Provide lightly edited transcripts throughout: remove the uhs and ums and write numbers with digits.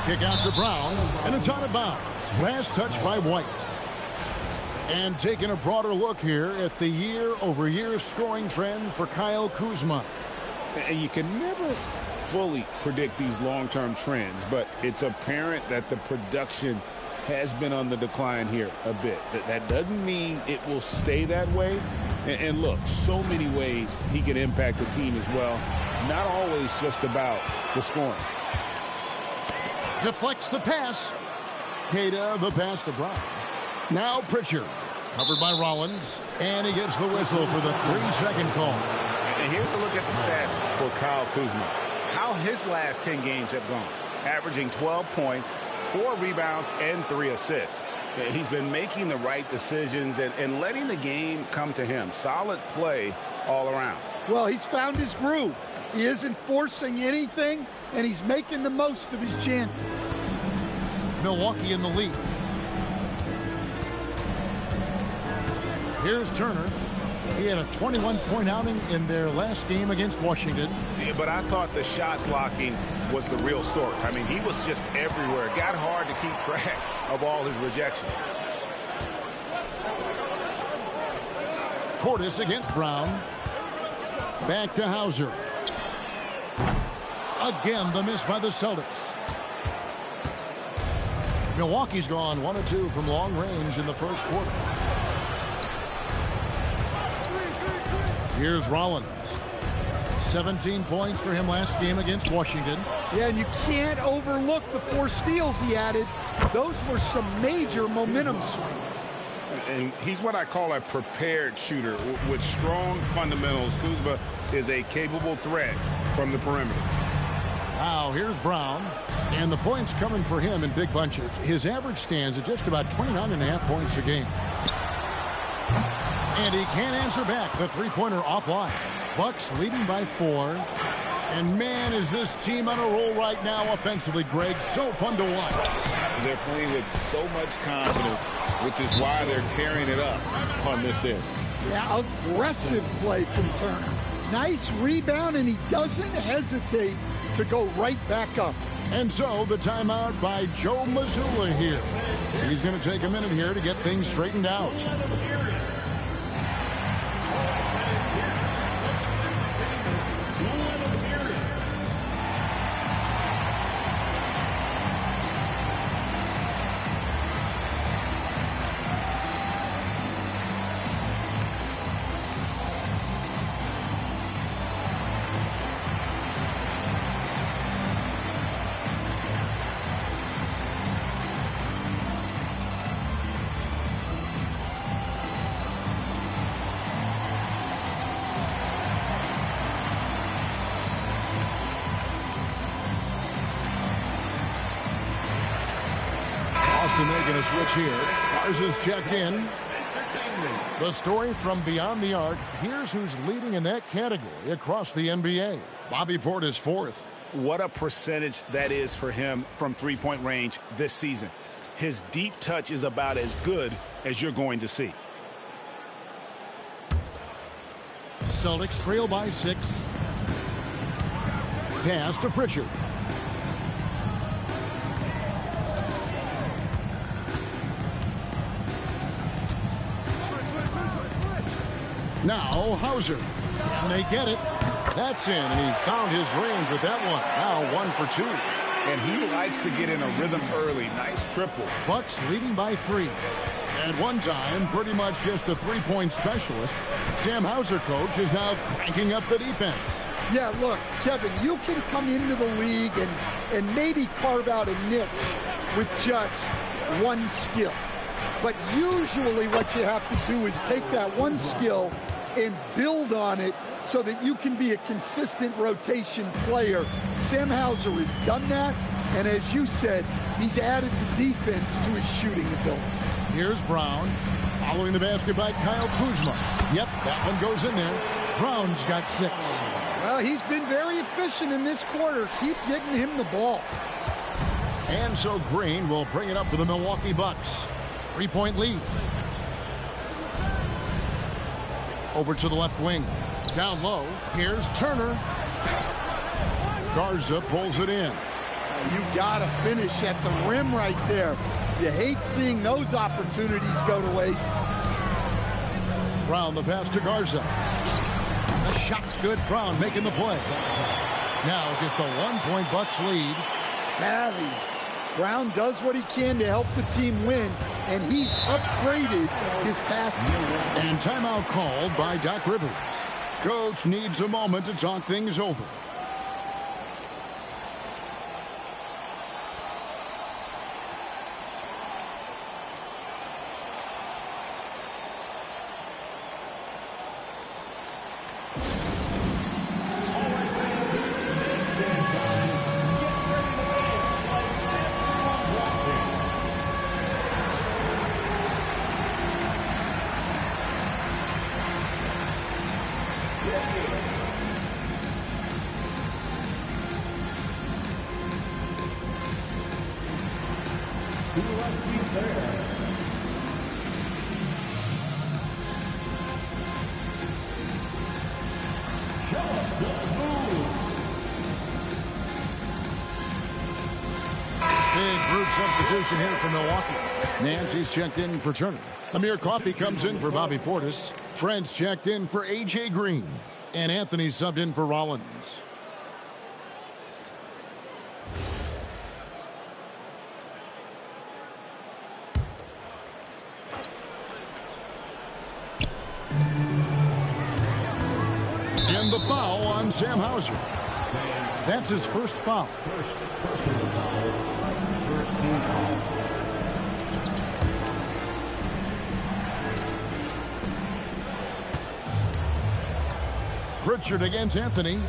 kick out to Brown, and it's out of bounds. Last touch by White. And taking a broader look here at the year-over-year scoring trend for Kyle Kuzma. And you can never fully predict these long-term trends, but it's apparent that the production has been on the decline here a bit. That doesn't mean it will stay that way. And look, so many ways he can impact the team as well. Not always just about the scoring. Deflects the pass. Cada the pass to Brown. Now Pritchard, covered by Rollins, and he gets the whistle for the 3-second call. And here's a look at the stats for Kyle Kuzma. How his last 10 games have gone. Averaging 12 points, 4 rebounds, and 3 assists. He's been making the right decisions and letting the game come to him. Solid play all around. Well, he's found his groove. He isn't forcing anything, and he's making the most of his chances. Milwaukee in the lead. Here's Turner. He had a 21-point outing in their last game against Washington. Yeah, but I thought the shot blocking was the real story. I mean, he was just everywhere. It got hard to keep track of all his rejections. Portis against Brown. Back to Hauser. Again, the miss by the Celtics. Milwaukee's gone 1 of 2 from long range in the first quarter. Here's Rollins. 17 points for him last game against Washington. Yeah, and you can't overlook the 4 steals he added. Those were some major momentum swings. And he's what I call a prepared shooter with strong fundamentals. Kuzma is a capable threat from the perimeter. Now here's Brown, and the points coming for him in big bunches. His average stands at just about 29.5 points a game. And he can't answer back. The three-pointer offline. Bucks leading by 4. And man, is this team on a roll right now offensively, Greg. So fun to watch. They're playing with so much confidence, which is why they're tearing it up on this end. Yeah, aggressive play from Turner. Nice rebound, and he doesn't hesitate to go right back up. And so the timeout by Joe Mazzulla here. He's going to take a minute here to get things straightened out. Making a switch here. Ours is checked in. The story from beyond the arc. Here's who's leading in that category across the NBA. Bobby Portis 4th. What a percentage that is for him from three-point range this season. His deep touch is about as good as you're going to see. Celtics trail by 6. Pass to Pritchard. Now Hauser, and they get it. That's in, and he found his range with that one. Now 1 for 2. And he likes to get in a rhythm early. Nice triple. Bucks leading by 3. At one time, pretty much just a three-point specialist, Sam Hauser, coach, is now cranking up the defense. Yeah, look, Kevin, you can come into the league and maybe carve out a niche with just one skill. But usually what you have to do is take that one skill and build on it so that you can be a consistent rotation player. Sam Hauser has done that, and as you said, he's added the defense to his shooting ability. Here's Brown, following the basket by Kyle Kuzma. Yep, that one goes in there. Brown's got 6. Well, he's been very efficient in this quarter. Keep getting him the ball. And so Green will bring it up for the Milwaukee Bucks. 3-point lead. Over to the left wing. Down low. Here's Turner. Garza pulls it in. You got to finish at the rim right there. You hate seeing those opportunities go to waste. Brown the pass to Garza. The shot's good. Brown making the play. Now just a 1-point Bucks lead. Savvy. Brown does what he can to help the team win, and he's upgraded his passing. And timeout called by Doc Rivers. Coach needs a moment to talk things over. Substitution here for Milwaukee. Nancy's checked in for Turner. Amir Coffey comes in for Bobby Portis. Trent's checked in for A.J. Green. And Anthony subbed in for Rollins. And the foul on Sam Hauser. That's his first foul. Pritchard against Anthony.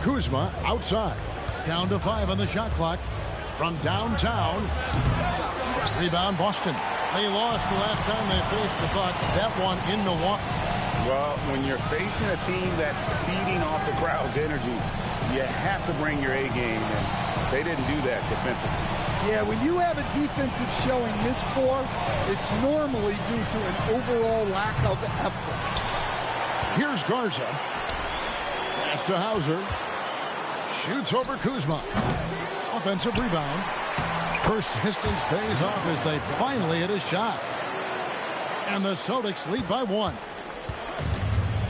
Kuzma outside. Down to 5 on the shot clock. From downtown. Rebound Boston. They lost the last time they faced the Bucks. That one in Milwaukee. Well, when you're facing a team that's feeding off the crowd's energy, you have to bring your A game, and they didn't do that defensively. Yeah, when you have a defensive showing this poor, it's normally due to an overall lack of effort. Here's Garza. Pass to Hauser. Shoots over Kuzma. Offensive rebound. Persistence pays off as they finally hit a shot. And the Celtics lead by 1.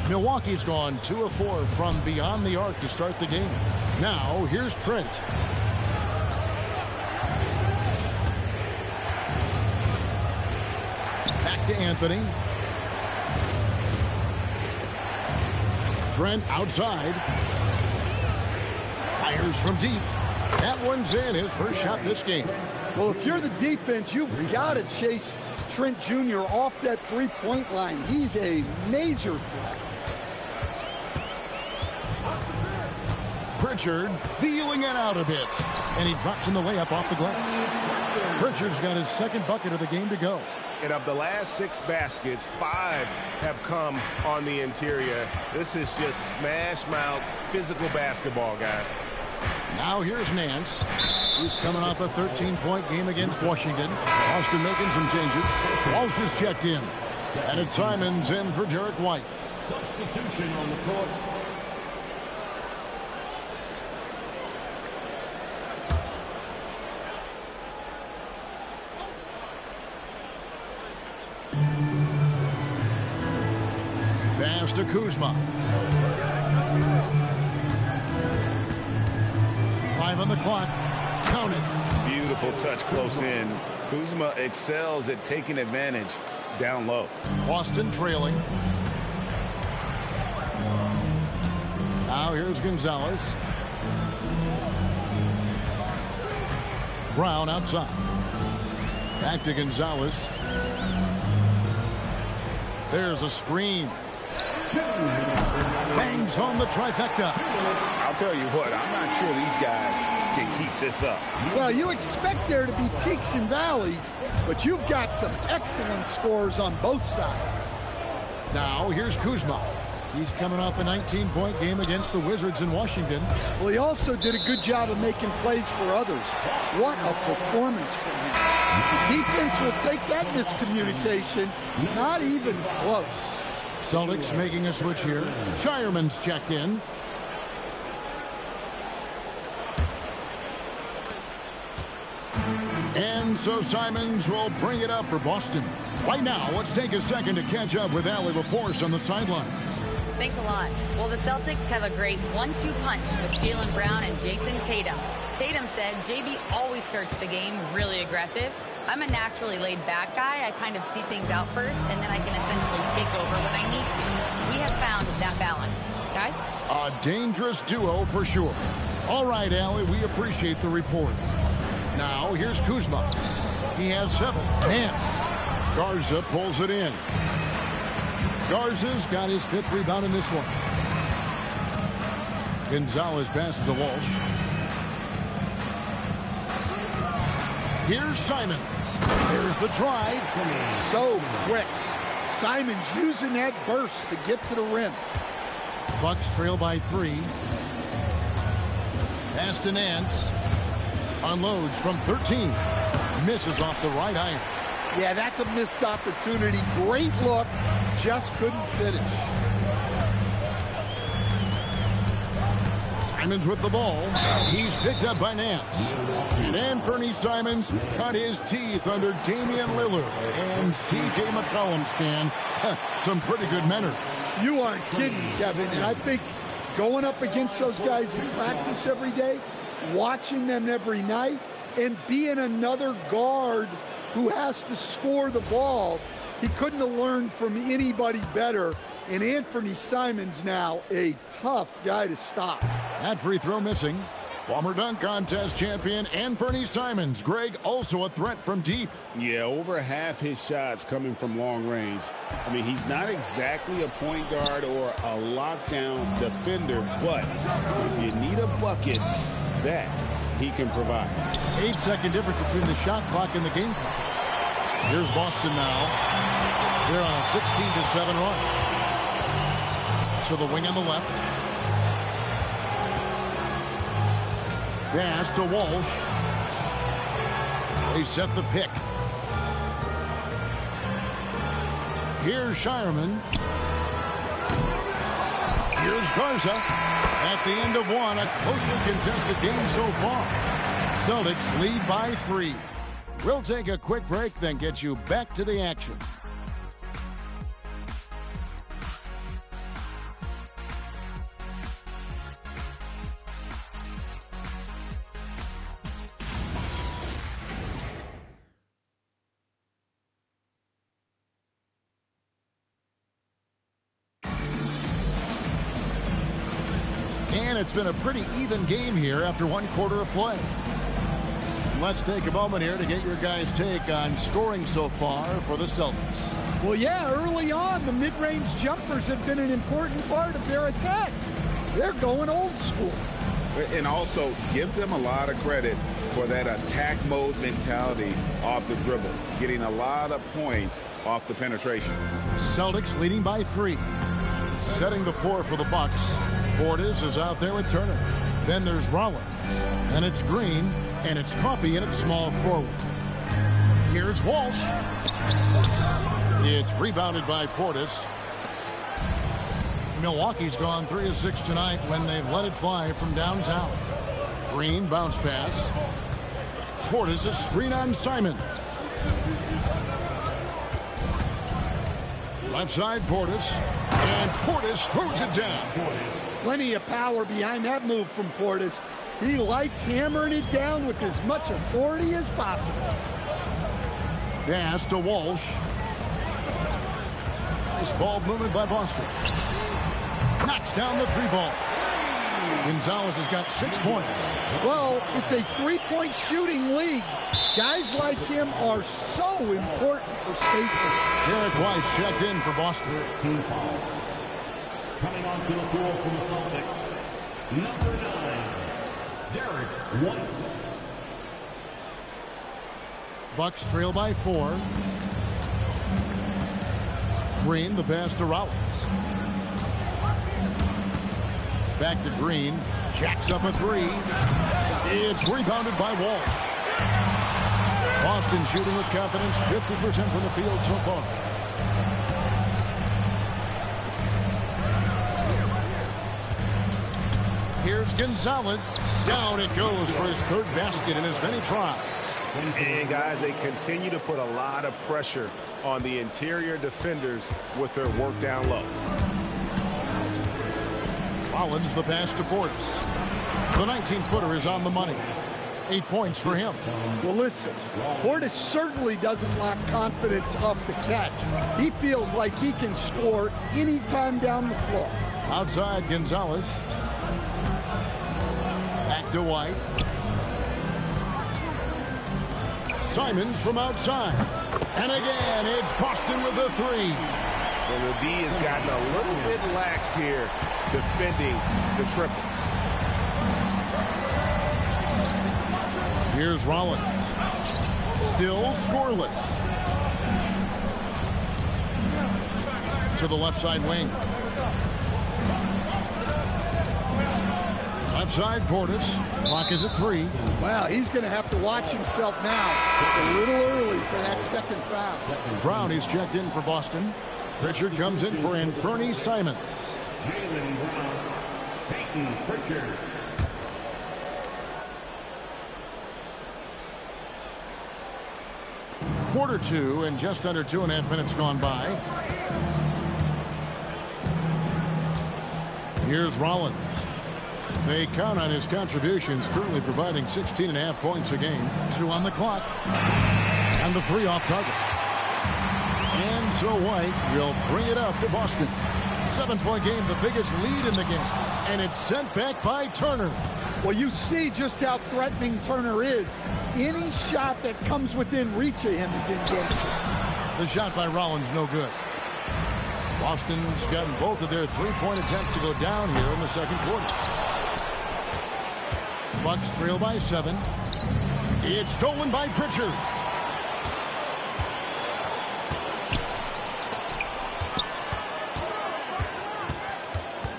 Milwaukee's gone 2 of 4 from beyond the arc to start the game. Now, here's Trent. Back to Anthony. Trent outside. Fires from deep. That one's in, his first shot this game. Well, if you're the defense, you've got to chase Trent Jr. off that three-point line. He's a major threat. Pritchard feeling it out a bit. And he drops in the layup off the glass. Pritchard's got his second bucket of the game to go. And of the last 6 baskets, 5 have come on the interior. This is just smash-mouth physical basketball, guys. Now here's Nance. He's coming off a 13-point game against Washington. Austin making some changes. Walsh is checked in. And it's Simons in for Derek White. Substitution on the court. Pass to Kuzma. 5 on the clock. Count it. Beautiful touch close in. Kuzma excels at taking advantage down low. Boston trailing. Now here's Gonzalez. Brown outside. Back to Gonzalez. There's a screen. Bangs home the trifecta. I'll tell you what, I'm not sure these guys can keep this up. Well, you expect there to be peaks and valleys, but you've got some excellent scores on both sides. Now here's Kuzma. He's coming off a 19-point game against the Wizards in Washington. Well, he also did a good job of making plays for others. What a performance from him. The defense will take that miscommunication. Not even close. Celtics making a switch here. Shireman's checked in. And so Simons will bring it up for Boston. Right now, let's take a second to catch up with Allie LaForce on the sidelines. Thanks a lot. Well, the Celtics have a great 1-2 punch with Jaylen Brown and Jason Tatum. Tatum said JB always starts the game really aggressive. I'm a naturally laid-back guy. I kind of see things out first, and then I can essentially take over when I need to. We have found that balance. Guys? A dangerous duo for sure. All right, Allie, we appreciate the report. Now, here's Kuzma. He has 7. Nance. Garza pulls it in. Garza's got his 5th rebound in this one. Gonzalez passes to Walsh. Here's Simons. Here's the drive. So quick. Simons using that burst to get to the rim. Bucks trail by 3. Pass to Nance. Unloads from 13. Misses off the right iron. Yeah, that's a missed opportunity. Great look. Just couldn't finish. Simons with the ball. He's picked up by Nance. And Anthony Simons cut his teeth under Damian Lillard. And C.J. McCollum's can. Some pretty good manners. You aren't kidding, Kevin. And I think going up against those guys in practice every day, watching them every night, and being another guard who has to score the ball, he couldn't have learned from anybody better. And Anthony Simons now a tough guy to stop. That free throw missing. Former dunk contest champion Anthony Simons. Greg, also a threat from deep. Yeah, over half his shots coming from long range. I mean, he's not exactly a point guard or a lockdown defender, but if you need a bucket, that he can provide. 8-second difference between the shot clock and the game clock. Here's Boston now. They're on a 16-7 run. To the wing on the left. Pass to Walsh. They set the pick. Here's Shireman. Here's Garza. At the end of one, a closely contested game so far. Celtics lead by 3. We'll take a quick break, then get you back to the action. And it's been a pretty even game here after 1 quarter of play. Let's take a moment here to get your guys' take on scoring so far for the Celtics. Well, yeah, early on, the mid-range jumpers have been an important part of their attack. They're going old school. And also, give them a lot of credit for that attack mode mentality off the dribble, getting a lot of points off the penetration. Celtics leading by 3. Setting the floor for the Bucks. Portis is out there with Turner. Then there's Rollins. And it's Green. And it's Coffey in at small forward. Here's Walsh. It's rebounded by Portis. Milwaukee's gone 3 of 6 tonight when they've let it fly from downtown. Green bounce pass. Portis a screen on Simon. Left side Portis. And Portis throws it down. Plenty of power behind that move from Portis. He likes hammering it down with as much authority as possible. Pass to Walsh. Nice ball movement by Boston. Knocks down the 3-ball. Gonzalez has got 6 points. Well, it's a 3-point shooting league. Guys like him are so important for spacing. Derek White's checked in for Boston. Coming onto the floor from the Celtics, number 9, Derek White. Bucks trail by 4. Green, the pass to Rollins. Back to Green. Jacks up a 3. It's rebounded by Walsh. Boston shooting with confidence, 50% from the field so far. Here's Gonzalez. Down it goes for his third basket in as many tries. And guys, they continue to put a lot of pressure on the interior defenders with their work down low. Rollins the pass to Portis. The 19-footer is on the money. 8 points for him. Well, listen, Portis certainly doesn't lack confidence off the catch. He feels like he can score anytime down the floor. Outside Gonzalez. Back to White. Simons from outside. And again, it's Boston with the three. Well, the D has gotten a little bit laxed here defending the triple. Here's Rollins. Still scoreless. To the left side wing. Left side Portis. Clock is at 3. Wow, he's going to have to watch himself now. It's a little early for that second foul. Brown is checked in for Boston. Pritchard comes in for Anthony Simons. Jaylen Brown, Peyton Pritchard. Quarter 2 and just under 2.5 minutes gone by. Here's Rollins. They count on his contributions, currently providing 16.5 points a game. 2 on the clock. And the 3 off target. And so White will bring it up to Boston. 7-point game, the biggest lead in the game. And it's sent back by Turner. Well, you see just how threatening Turner is. Any shot that comes within reach of him is in danger. The shot by Rollins, no good. Boston's gotten both of their 3-point attempts to go down here in the second quarter. Bucks trail by 7. It's stolen by Pritchard.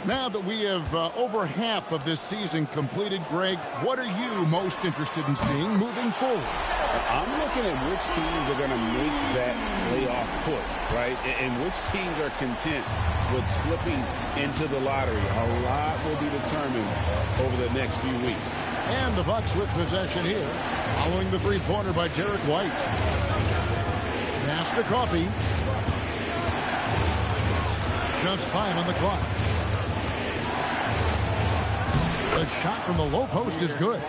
Now that we have over half of this season completed, Greg, what are you most interested in seeing moving forward? I'm looking at which teams are going to make that playoff push, right? And which teams are content with slipping into the lottery. A lot will be determined over the next few weeks. And the Bucks with possession here, following the three-pointer by Derek White. Pass to Coffey. Just 5 on the clock. The shot from the low post is good.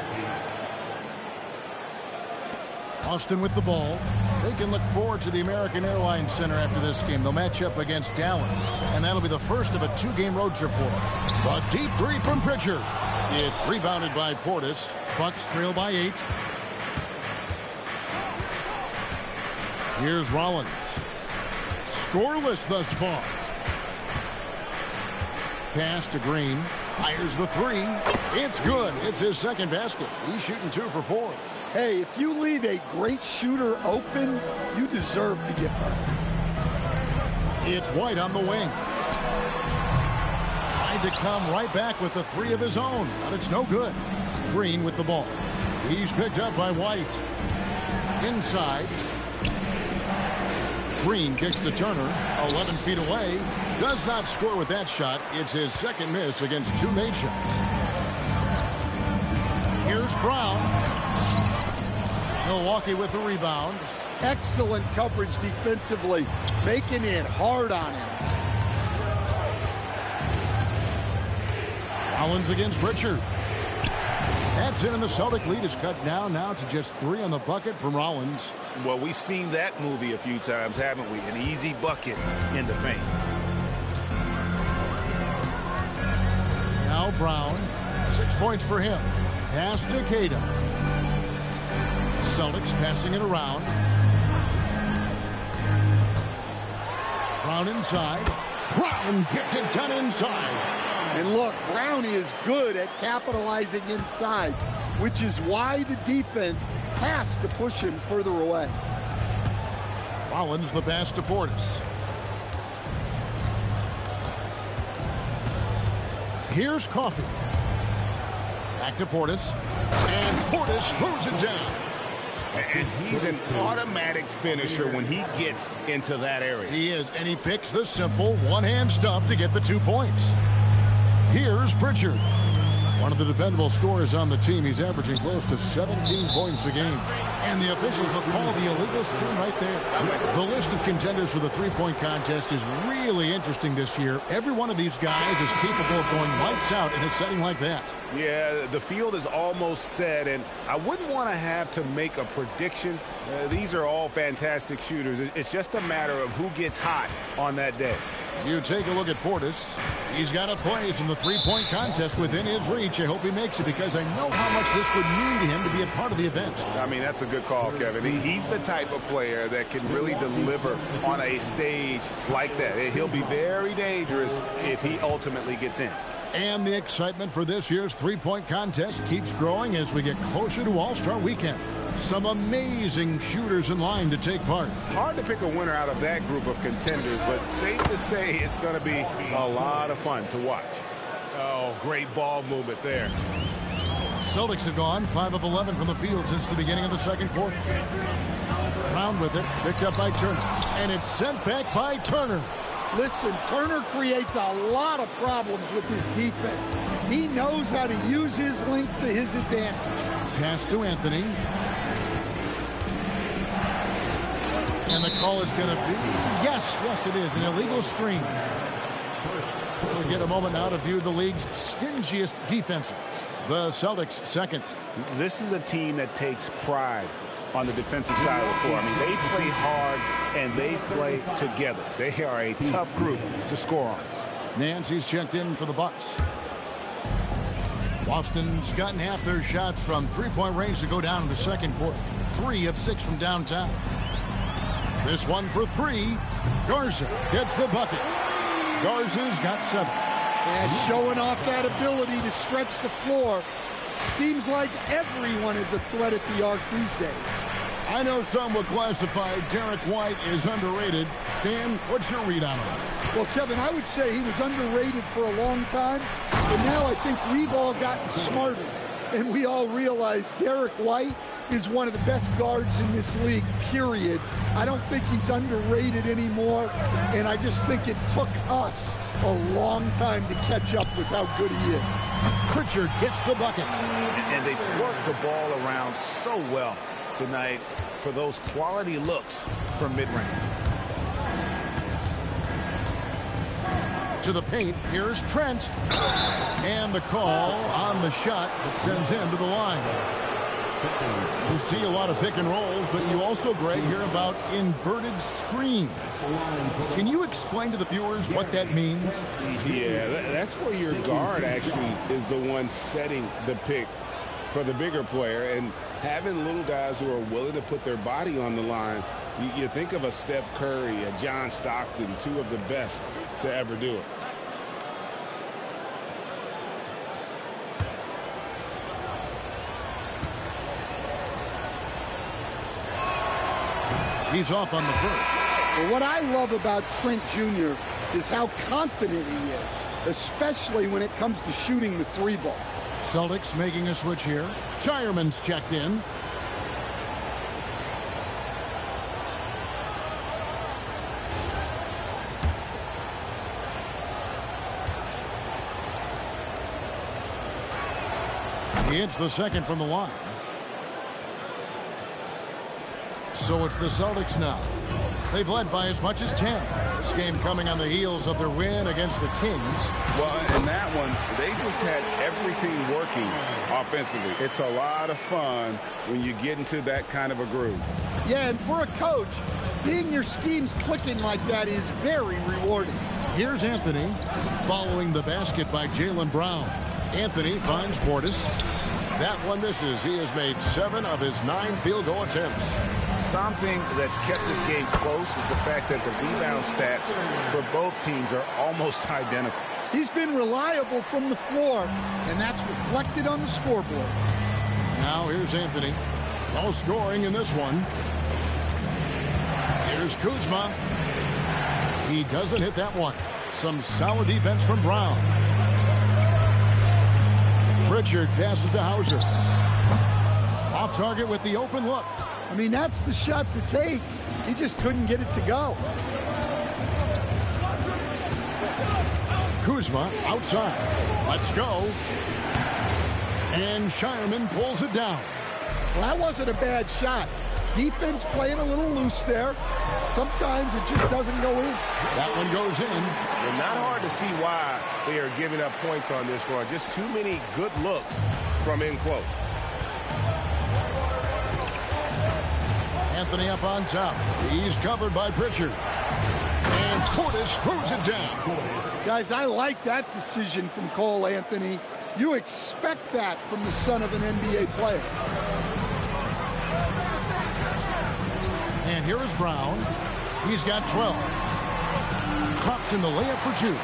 Boston with the ball. They can look forward to the American Airlines Center after this game. They'll match up against Dallas, and that'll be the first of a 2-game road trip for them. A deep 3 from Pritchard. It's rebounded by Portis. Bucks trail by 8. Here's Rollins. Scoreless thus far. Pass to Green. Fires the 3. It's good. It's his second basket. He's shooting 2 for 4. Hey, if you leave a great shooter open, you deserve to get burned. It's White on the wing. Tried to come right back with the 3 of his own, but it's no good. Green with the ball. He's picked up by White. Inside. Green kicks to Turner. 11 feet away. Does not score with that shot. It's his second miss against 2 made shots. Here's Brown. Milwaukee with the rebound. Excellent coverage defensively, making it hard on him. Rollins against Pritchard. That's in, and the Celtic lead is cut down now to just 3 on the bucket from Rollins. Well, we've seen that movie a few times, haven't we? An easy bucket in the paint. Now Brown. 6 points for him. Pass to Tatum. Celtics passing it around. Brown inside. Brown gets it done inside. And look, Brown is good at capitalizing inside, which is why the defense has to push him further away. Rollins the pass to Portis. Here's Coffey. Back to Portis. And Portis throws it down. And he's an automatic finisher when he gets into that area. He is, and he picks the simple one-hand stuff to get the 2 points. Here's Pritchard. One of the dependable scorers on the team. He's averaging close to 17 points a game. And the officials will call the illegal screen right there. The list of contenders for the three-point contest is really interesting this year. Every one of these guys is capable of going lights out in a setting like that. Yeah, the field is almost set, and I wouldn't want to have to make a prediction. These are all fantastic shooters. It's just a matter of who gets hot on that day. You take a look at Portis. He's got a place in the three-point contest within his reach. I hope he makes it because I know how much this would mean to him to be a part of the event. I mean, that's a good call, Kevin. He's the type of player that can really deliver on a stage like that. He'll be very dangerous if he ultimately gets in. And the excitement for this year's three-point contest keeps growing as we get closer to All-Star Weekend. Some amazing shooters in line to take part. Hard to pick a winner out of that group of contenders, but safe to say it's going to be a lot of fun to watch. Oh, great ball movement there. Celtics have gone 5 of 11 from the field since the beginning of the second quarter. Brown with it, picked up by Turner. And it's sent back by Turner. Listen, Turner creates a lot of problems with his defense. He knows how to use his length to his advantage. Pass to Anthony. And the call is going to be, yes, it is, an illegal screen. We'll get a moment now to view the league's stingiest defenses. The Celtics second. This is a team that takes pride on the defensive side of the floor. I mean, they play hard and they play together. They are a tough group to score on. Nancy's checked in for the Bucks. Boston's gotten half their shots from three-point range to go down in the second quarter. 3 of 6 from downtown. This one for 3. Garza gets the bucket. Garza's got 7. And showing off that ability to stretch the floor. Seems like everyone is a threat at the arc these days. I know some would classify Derek White as underrated. Stan, what's your read on him? Well, Kevin, I would say he was underrated for a long time, but now I think we've all gotten smarter, and we all realize Derek White is one of the best guards in this league, period. I don't think he's underrated anymore, and I just think it took us a long time to catch up with how good he is. Pritchard gets the bucket. And they've worked the ball around so well tonight for those quality looks from mid-range. To the paint, here's Trent. And the call on the shot that sends him to the line. You see a lot of pick and rolls, but you also, Greg, hear about inverted screens. Can you explain to the viewers what that means? Yeah, that's where your guard actually is the one setting the pick for the bigger player, and having little guys who are willing to put their body on the line. You think of a Steph Curry, a John Stockton, 2 of the best to ever do it. He's off on the first. Well, what I love about Trent Jr. is how confident he is, especially when it comes to shooting the 3-ball. Celtics making a switch here. Shireman's checked in. He hits the second from the line. So it's the Celtics now. They've led by as much as 10. This game coming on the heels of their win against the Kings. Well, in that one, they just had everything working offensively. It's a lot of fun when you get into that kind of a groove. Yeah, and for a coach, seeing your schemes clicking like that is very rewarding. Here's Anthony following the basket by Jaylen Brown. Anthony finds Portis. That one misses. He has made 7 of his 9 field goal attempts. Something that's kept this game close is the fact that the rebound stats for both teams are almost identical. He's been reliable from the floor, and that's reflected on the scoreboard. Now here's Anthony. No scoring in this one. Here's Kuzma. He doesn't hit that one. Some solid defense from Brown. Pritchard passes to Hauser. Off target with the open look. I mean, that's the shot to take. He just couldn't get it to go. Kuzma outside. Let's go. And Shireman pulls it down. Well, that wasn't a bad shot. Defense playing a little loose there. Sometimes it just doesn't go in. That one goes in. And not hard to see why they are giving up points on this run. Just too many good looks from in close. Anthony up on top. He's covered by Pritchard. And Portis throws it down. Guys, I like that decision from Cole Anthony. You expect that from the son of an NBA player. And here is Brown. He's got 12. Drops in the layup for 2.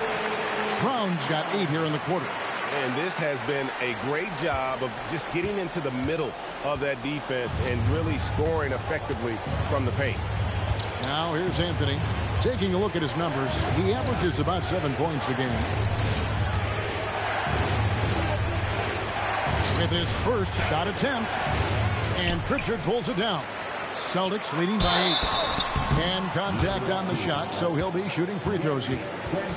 Brown's got 8 here in the quarter. And this has been a great job of just getting into the middle of that defense and really scoring effectively from the paint. Now here's Anthony. Taking a look at his numbers, he averages about 7 points a game. With his first shot attempt. And Pritchard pulls it down. Celtics leading by 8. And contact on the shot, so he'll be shooting free throws here.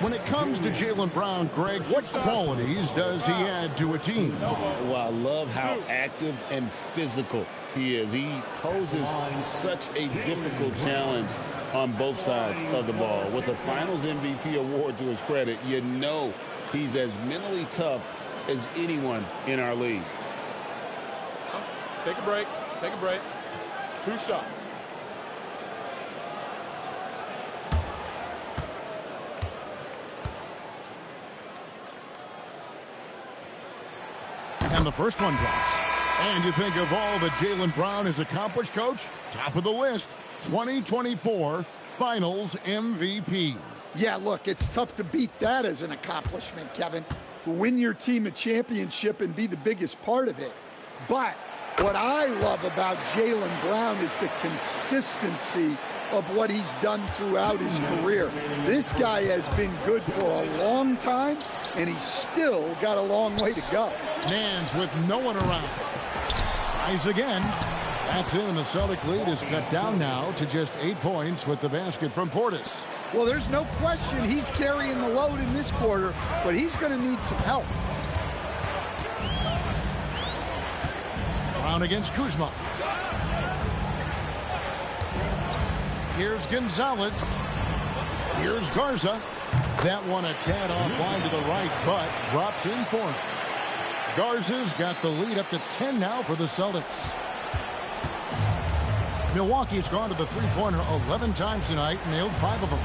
When it comes to Jaylen Brown, Greg, what qualities does he add to a team? Well, I love how active and physical he is. He poses such a difficult challenge on both sides of the ball. With a Finals MVP award to his credit, you know he's as mentally tough as anyone in our league. Take a break. Take a break. 2 shots. And the first one drops. And you think of all that Jaylen Brown has accomplished, Coach? Top of the list, 2024 Finals MVP. Yeah, look, it's tough to beat that as an accomplishment, Kevin. Win your team a championship and be the biggest part of it. But what I love about Jaylen Brown is the consistency of what he's done throughout his career. This guy has been good for a long time, and he's still got a long way to go. Nance with no one around. Tries again. That's it, and the Celtic lead is cut down now to just 8 points with the basket from Portis. Well, there's no question he's carrying the load in this quarter, but he's going to need some help. Brown against Kuzma. Here's Gonzalez. Here's Garza. That one a tad offline to the right, but drops in for him. Garza's got the lead up to 10 now for the Celtics. Milwaukee's gone to the three-pointer 11 times tonight, nailed 5 of them.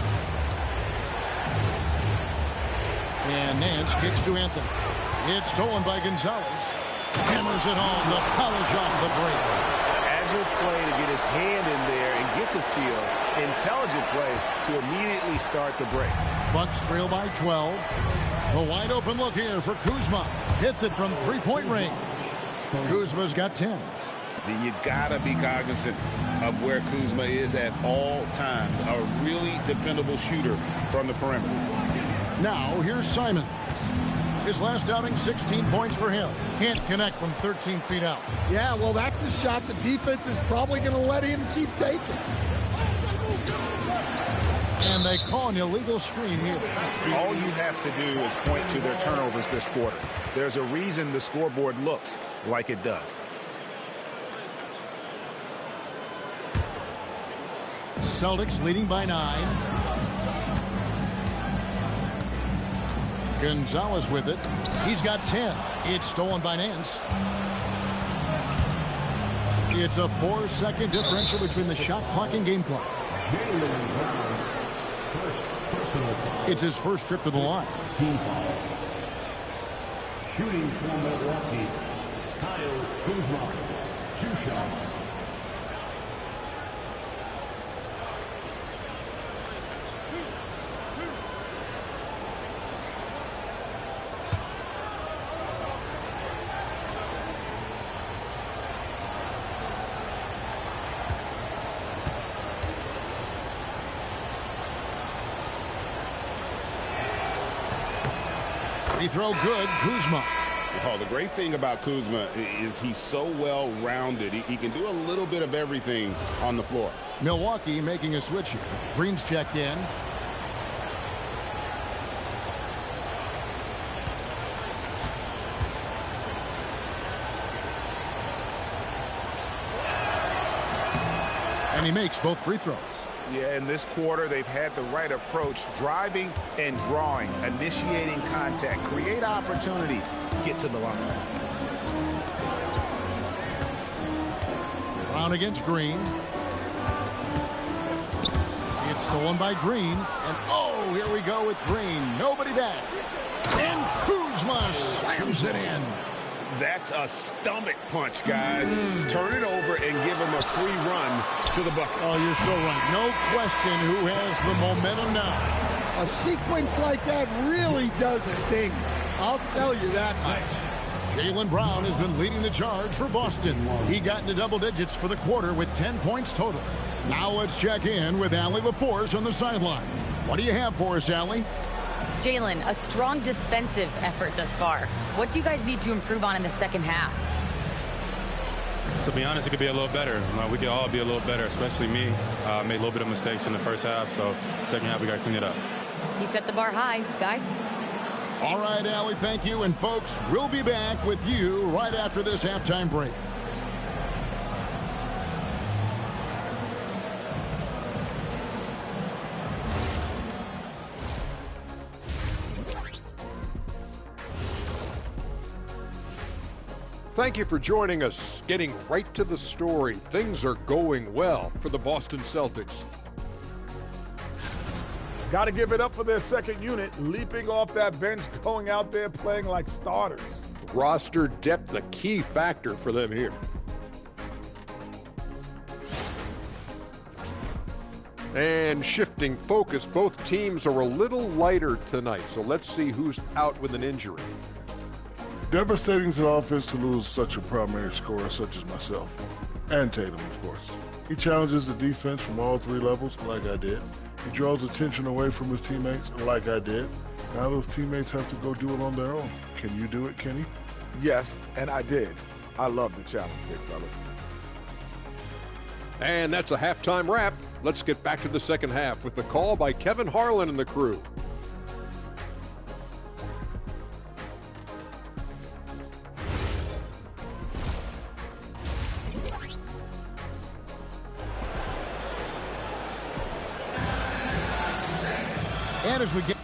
And Nance kicks to Anthony. It's stolen by Gonzalez. Hammers it home to polish off the break. Agile play to get his hand in there and get the steal. Intelligent play to immediately start the break. Bucks trail by 12. A wide open look here for Kuzma. Hits it from three-point range. Kuzma's got 10. You gotta be cognizant of where Kuzma is at all times. A really dependable shooter from the perimeter. Now here's Simon. His last outing, 16 points for him. Can't connect from 13 feet out. Yeah, well, that's a shot the defense is probably going to let him keep taking. And they call an illegal screen here. All you have to do is point to their turnovers this quarter. There's a reason the scoreboard looks like it does. Celtics leading by 9. Gonzalez with it. He's got 10. It's stolen by Nance. It's a 4-second differential between the shot clock and game clock. It's his first trip to the line. Team foul. Shooting for Milwaukee, Kyle Kuzma. 2 shots. Free throw good, Kuzma. Oh, the great thing about Kuzma is he's so well-rounded. He can do a little bit of everything on the floor. Milwaukee making a switch here. Green's checked in. he makes both free throws. Yeah, in this quarter, they've had the right approach, driving and drawing, initiating contact, create opportunities, get to the line. Brown against Green. It's stolen by Green. And oh, here we go with Green. Nobody back. And Kuzma slams it in. That's a stomach punch, guys. Turn it over and give him a free run to the bucket. Oh, you're so right. No question who has the momentum now. A sequence like that really does sting. I'll tell you that much. Jaylen Brown has been leading the charge for Boston. He got into double digits for the quarter with 10 points total. Now let's check in with Allie LaForce on the sideline. What do you have for us, Allie? Jaylen, a strong defensive effort thus far. What do you guys need to improve on in the second half? To be honest, it could be a little better. We could all be a little better, especially me. Made a little bit of mistakes in the first half, so second half we got to clean it up. He set the bar high, guys. All right, Allie, thank you. And folks, we'll be back with you right after this halftime break. Thank you for joining us. Getting right to the story. Things are going well for the Boston Celtics. Got to give it up for their second unit, leaping off that bench, going out there playing like starters. Roster depth, a key factor for them here. And shifting focus, both teams are a little lighter tonight, so let's see who's out with an injury. Devastating to the offense to lose such a primary scorer such as myself, and Tatum, of course. He challenges the defense from all three levels, like I did. He draws attention away from his teammates, like I did. Now those teammates have to go do it on their own. Can you do it, Kenny? Yes, and I did. I love the challenge, big fella. And that's a halftime wrap. Let's get back to the second half with the call by Kevin Harlan and the crew. And as we get